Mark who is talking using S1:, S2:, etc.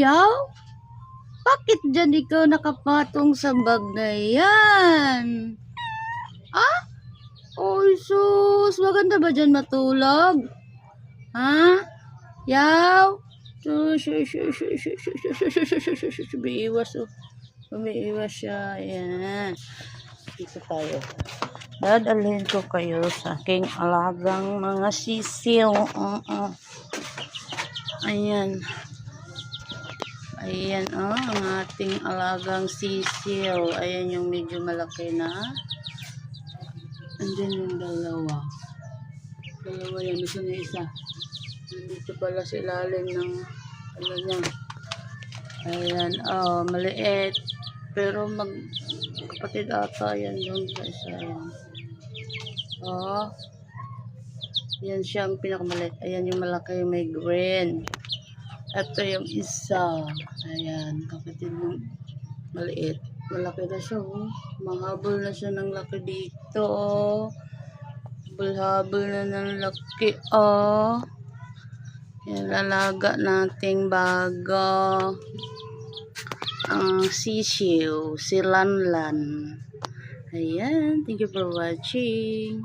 S1: Yaw? Bakit dyan ikaw nakapatong sa bag na yan? Ah? Oy sus, maganda ba dyan matulog? Ha? Yaw? Umiiwas oh. Umiiwas siya. Ayan. Dito tayo. Dadalhin ko kayo sa aking alagang mga sisiw. Ayan. Ayan ang ating alagang sisiw. Ayan yung medyo malaki na. Andyan yung dalawa. Dalawa yan. Gusto na isa. Nandito pala sa ilalim ng ano niya. Ayan. Maliit. Pero kapatid ata yan doon sa isa. Ayan. Yan siya ang pinakamaliit. Ayan yung malaki may green. Ito yung isa. Ayan. Kapatid ng maliit. Malaki na siya. Mahabol na siya ng laki dito. Habol na ng laki. Yan, lalaga nating bago. Ang sisiw. Si Lanlan. Ayan. Thank you for watching.